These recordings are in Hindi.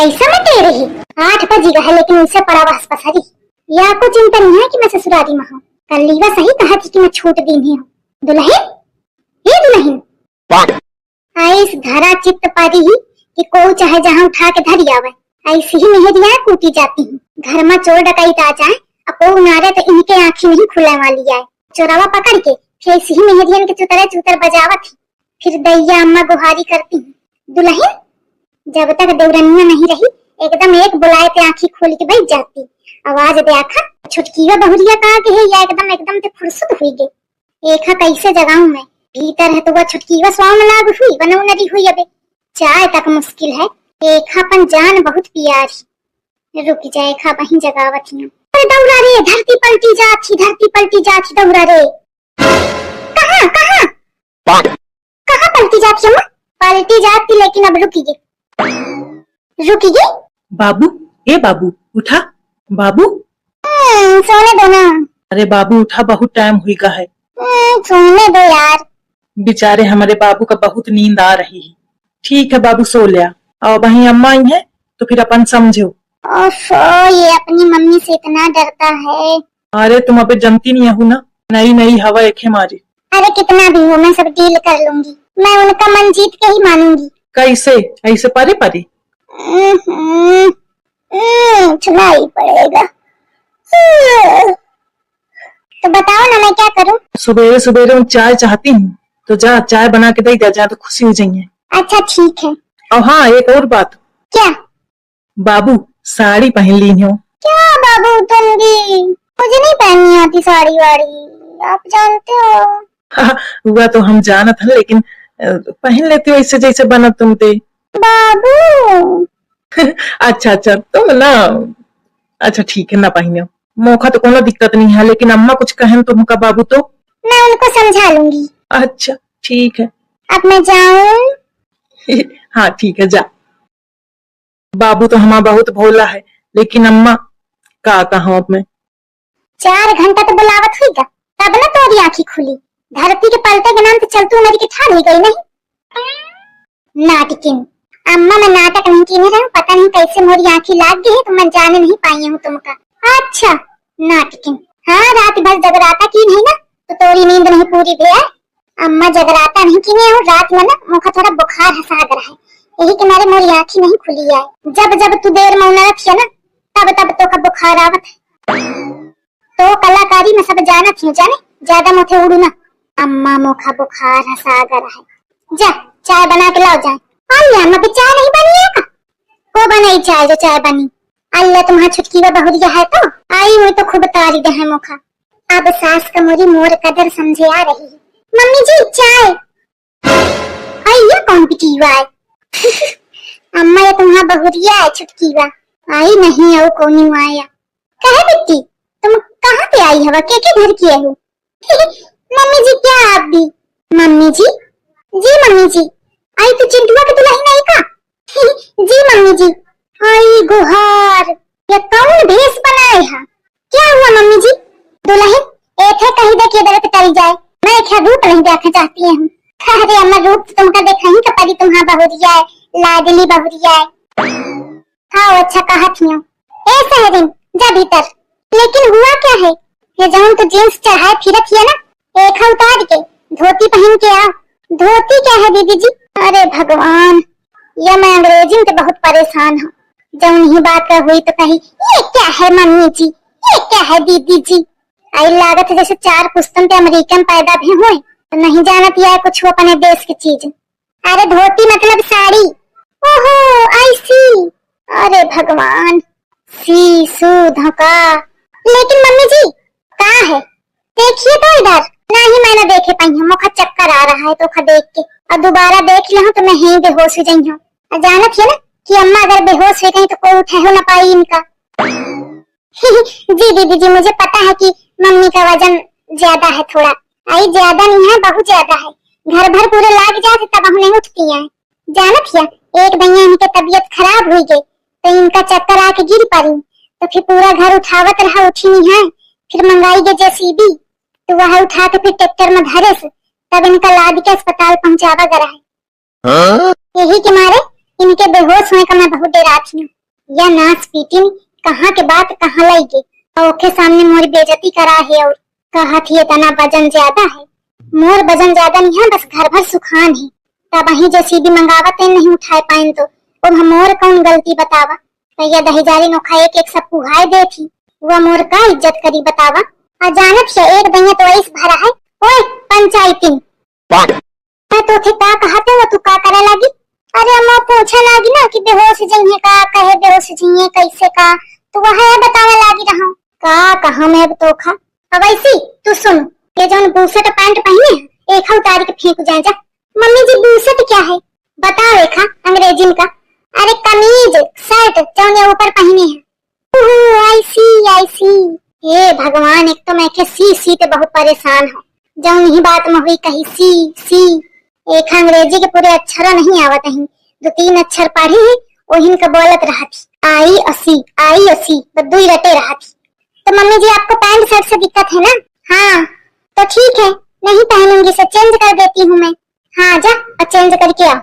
कैसा मैं दे रही 8 बजेगा है लेकिन उनसे पड़ा बस पसारी। या आपको चिंता नहीं है कि मैं ससुरारी में हूँ। कल लीवा सही कहा थी कि मैं छूट दी नहीं हूँ। दुल्हन ये दुल्हन ऐस धरा चित्त पारी ही कि को चाहे जहाँ उठा के धरी आवे। ऐसी ही मेहरिया कूटी जाती हूँ। घर में चोर डकैत आ जाए अपो नारे तो इनके आँखी नहीं खुले वाली आए। चोरावा पकड़ के फिर ऐसी ही मेहरियन के चुतरे चुतर बजावत थी। फिर दैया अम्मा गुहारी करती हूँ। दुल्हन जब तक देवरनिया नहीं रही एकदम एक बुलाए ते आँखी खोल के बैठ जाती। आवाज दे आखा छुटकीवा बहुरिया कहा के है या एकदम एकदम ते फुर्सत हुई गई। एखा कैसे जगाऊं मैं भीतर है तो वह छुटकीवा स्वाम लाग हुई बनऊ नरी हुई अबे चाय तक मुश्किल है। एखा पन जान बहुत प्यारी रुक जाए खा वहीं जगावत ही। अरे दौड़ा रे धरती पलटी जाती दौड़ा रे। कहाँ कहाँ कहाँ पलटी जाती अम्मा? पलटी जाती लेकिन अब रुकी बाबू ए बाबू उठा बाबू। सोने दो ना। अरे बाबू उठा बहुत टाइम हुई का है। सोने दो यार। बेचारे हमारे बाबू का बहुत नींद आ रही है। ठीक है बाबू सो लिया और वहीं अम्मा आई है तो फिर अपन समझो। ये अपनी मम्मी से इतना डरता है। अरे तुम अबे जमती नहीं हो ना नई हवा एक मारी। अरे कितना भी हो मैं सब डील कर लूंगी। मैं उनका मन जीत के ही मानूंगी। कैसे ऐसे परे सुनाई पड़ेगा। तो बताओ ना मैं क्या करूं? सुबेरे सुबेरे चाय चाहती हूँ तो जा चाय बना के दे दिया जा तो खुशी हो जाइए। अच्छा ठीक है। और हाँ एक और बात। क्या? बाबू साड़ी पहन ली हो। क्या बाबू तुम भी? मुझे नहीं पहननी आती साड़ी वाड़ी आप जानते हो। हुआ तो हम जानत है लेकिन पहन लेते हो ऐसे जैसे बना तुम ते। बाबू अच्छा तुम ना अच्छा ठीक है ना पहनो मौका तो कोनो दिक्कत नहीं है लेकिन अम्मा कुछ कहन तुमका बाबू तो मैं उनको समझा लूंगी। अच्छा ठीक है। अब मैं जाऊं? हाँ ठीक है जा। बाबू तो हमारा बहुत भोला है लेकिन अम्मा का कहूं अब मैं। 4 घंटा तो बुलावत हुई का तब ना तोरी आंखी खुली। धरती के पलटे के नाम से चलतू मेरी की ठान ही गई नहीं। नाटकिन अम्मा मैं नाटक नहीं की नहीं पता नहीं कैसे मोरी आंखी लाग गई है तो मैं जाने नहीं पाई हूँ तुमका। अच्छा नाटकिन हाँ रात भर जगराता की नहीं ना तो तोरी नींद नहीं पूरी भैया। अम्मा जगराता नहीं की नहीं रात में ना मुखा थोड़ा बुखार हसाग रहा है यही के मारे मोरी आंखी नहीं खुली है। जब तू देर में उना रखिया ना तब तो का बुखार आवत है। तो कलाकारी में सब जानत हूँ जाने ज्यादा मुझे उड़ू ना। अम्मा मुखा बुखार हसाग रहा है जा चाय बना के लाओ जाए। अल्लाह अम्मा भी चाय नहीं बनी है का? को बनाई चाय जो चाय बनी? अल्लाह तुम्हारा छुटकी बहुरिया है तो आई हुई तो खूब तारी दे है मुखा। अब सास का मोरी मोर कदर समझे आ रही है। मम्मी जी चाय। ये कौन पिटीवा है? अम्मा ये तुम्हारा बहुरिया है छुटकीवा आई नहीं है कौन आया। कहे बिट्टी तुम कहाँ पे आई हवा के घर की हो? मम्मी जी क्या आप भी? मम्मी जी मम्मी जी आई तो चिंटुआ के दुल्हन आई का? जी मम्मी जी। आई गुहार ये कौन भेष बनाए है? क्या हुआ मम्मी जी? दुल्हन एक है कहीं देखिए दरत तरी जाए मैं क्या रूप नहीं देखना चाहती हूँ। अरे अम्मा रूप तुमका देखा ही का परी तुम्हारा बहुरिया है लाडली बहुरिया है। हाँ अच्छा कहा थी ए सहरिन जा भीतर। लेकिन हुआ क्या है? ये जहाँ तो जींस चढ़ाए फिरत है ना एक उतार के धोती पहन के आओ। धोती क्या है दीदी जी? अरे भगवान ये मैं अंग्रेजी में तो बहुत परेशान हूँ। जब नहीं बात कर हुई तो कही ये क्या है मम्मी जी ये क्या है दीदी जी। आई लागत है जैसे 4 पुस्तन पे अमेरिकन पैदा भी हुए तो नहीं जानत यह कुछ अपने देश की चीज। अरे धोती मतलब साड़ी। ओहो आई सी। अरे भगवान सी सू धोखा। लेकिन मम्मी जी कहाँ है? देखिए तो इधर नहीं मैंने देखे पाई हूँ मुखा चक्कर आ रहा है तो खा देख के और दोबारा देख लूं तो मैं ही बेहोश हो जाई हूँ। जानत है ना कि अम्मा अगर बेहोश हो गई तो कोई उठा हो ना पाई इनका। जी दीदी जी मुझे पता है कि मम्मी का वजन ज्यादा है थोड़ा। आई ज्यादा नहीं है बहुत ज्यादा है। घर भर पूरे लाग जाते तब हम नहीं उठती हैं। जानत है एक दैया इनकी तबीयत खराब हुई गई तो इनका चक्कर आके गिर पड़ी तो फिर पूरा घर उठावत रहा उठी नहीं है। फिर मंगाई गई जेसीबी तो वह उठा के फिर ट्रैक्टर में धरे से तब इनका लाद के अस्पताल पहुंचावा गया है। यही के मारे इनके बेहोश होने का मैं बहुत डराती हूँ। या नाच पीटी कहाँ के बात कहाँ लाई गई और ओके सामने मोर बेइज्जती करा है और कहा थी इतना वजन ज्यादा है। मोर वजन ज्यादा नहीं है, बस घर भर सुखान है। तब वही जो सीधी मंगावत नहीं उठाए पाइन तो अब हम मोर कौन गलती बतावा। भैया दहीजारी नोखा एक एक सब पुहाय दे थी, वह मोर का इज्जत करी बतावा। और जानत है एक दैया तो ऐस भरा है। ओए पंचायती मैं तो थे का कहते हो तू का करे लगी। अरे अम्मा पूछे लगी ना कि बेहोश जइए का कहे बेहोश जइए कैसे का, तो वह बतावे लगी रहा का कहा मैं तो खा। अब ऐसी तू सुन, ये जो बूसट पैंट पहने है एक उतारी के फेंक जाए जा। मम्मी जी बूसट क्या है बताओ रेखा अंग्रेजी में का। अरे कमीज शर्ट जो ऊपर पहने है। आई सी हे भगवान, एक तो मैं के सी ते बहुत परेशान हूँ। जो नहीं बात में हुई कही सी एक अंग्रेजी के पूरे अक्षर नहीं आवत है, दो तीन अक्षर पढ़ी है वही का बोलत रहा थी आई असी बदू ही रटे रहा थी। तो मम्मी जी आपको पैंट शर्ट से दिक्कत है ना? हाँ तो ठीक है, नहीं पहनूंगी से चेंज कर देती हूँ मैं। हाँ जा और चेंज करके आओ।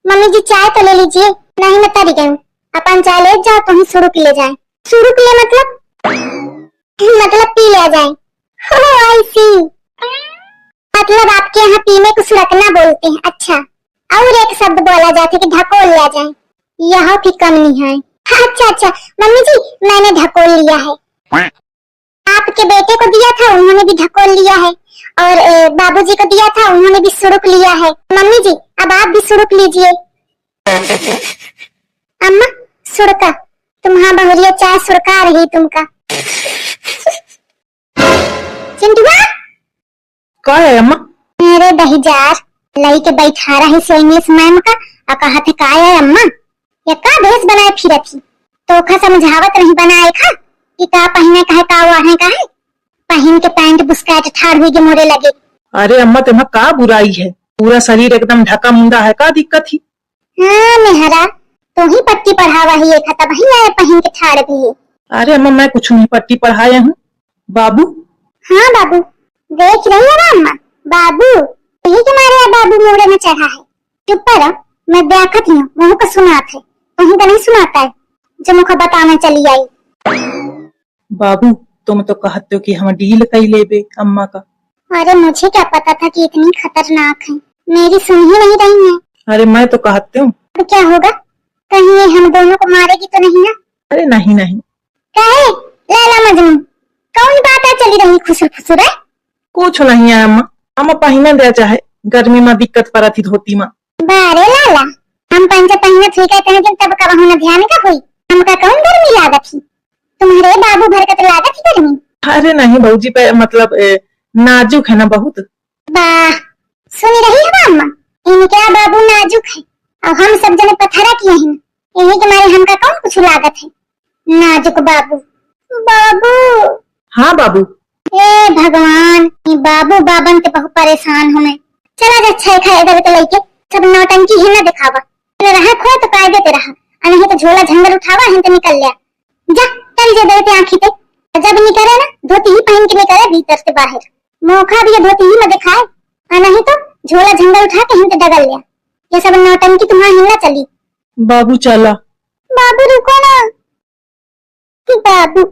मम्मी जी चाय तो ले लीजिए। नहीं मैं तरी गई, अपन चाय ले जाओ तो ही शुरू के ले जाए। शुरू के लिए मतलब पी ले जाए। आई सी मतलब आपके यहाँ पीने को सुरकना बोलते हैं। अच्छा, और एक शब्द बोला जाता है कि ढकोल लिया जाए, यहाँ भी कम नहीं है। अच्छा मम्मी जी मैंने ढकोल लिया है। आपके बेटे को दिया था उन्होंने भी ढकोल लिया है, और बाबूजी को दिया था उन्होंने भी सुरुक लिया है। मम्मी जी अब आप भी सुरुक लीजिए। अम्मा सुरका तुम्हारा बहुरिया चाय सुरका रही तुमका। चिंटुआ का है अम्मा? मेरे दहीजार लाई के बैठा रही से इंग्लिश मैम का और कहा थे का है अम्मा या का भेष बनाए फिर थी तो खा समझावत नहीं बनाए खा कि का पहने का है का वाहे का है। पहन के पैंट बुस्कट ठाड़ हुई के मोरे लगे। अरे अम्मा तुम्हें का बुराई है, पूरा शरीर एकदम ढका मुंडा है, का दिक्कत ही? हाँ मेहरा तो ही पट्टी पढ़ावा ही एक तब ही आए पहन के ठाड़ भी। अरे अम्मा मैं कुछ नहीं पट्टी पढ़ाया हूँ। बाबू? हाँ बाबू देख रही है ना अम्मा, बाबू यही के मारे बाबू मोड़े में चढ़ा है। चुप पर मैं देखत हूँ मुँह को सुनात है वही का नहीं सुनाता है जो मुझे बताने चली आई। बाबू तुम तो कहते हो कि हम डील कई लेबे अम्मा का। अरे मुझे क्या पता था कि इतनी खतरनाक है, मेरी सुन ही नहीं रही है। अरे मैं तो कहते हूँ। तो क्या होगा, कहीं ये हम दोनों को मारेगी तो नहीं ना? अरे नहीं कहे लैला मजनू कौन बात है चली रही खुसर खुसर है? कुछ नहीं है अम्मा, अम्मा पहने दे चाहे गर्मी में दिक्कत पड़ा थी धोती में। बारे लाला हम पंचा पहने ठीक है लेकिन तब कब होना ध्यान का हुई हमका कौन गर्मी लागत थी? तुम्हारे बाबू भर का तो लागत थी गर्मी। अरे नहीं भाजी पे मतलब नाजुक है ना बहुत। वाह सुन रही है अम्मा, इनके बाबू नाजुक है और हम सब जने पथरा किए हैं, यही के मारे हमका कौन कुछ लागत है। नाजुक बाबू हाँ बाबू। ए भगवान ये बाबू बाबन ते बहुत परेशान हूँ मैं। चला अच्छा खाए इधर तो लेके सब नौटंकी ही ना दिखावा रहा खो तो कायदे ते रहा नहीं तो झोला झंगर उठावा है तो निकल लिया जा चल जा देते आँखी पे। जब निकले ना धोती ही पहन के निकले भीतर से बाहर, मौका भी धोती ही में दिखाए और नहीं तो झोला झंगर उठा के हिंद डगल लिया। ये सब नौटंकी तुम्हारी हिंदा चली। बाबू चला। बाबू रुको ना बाबू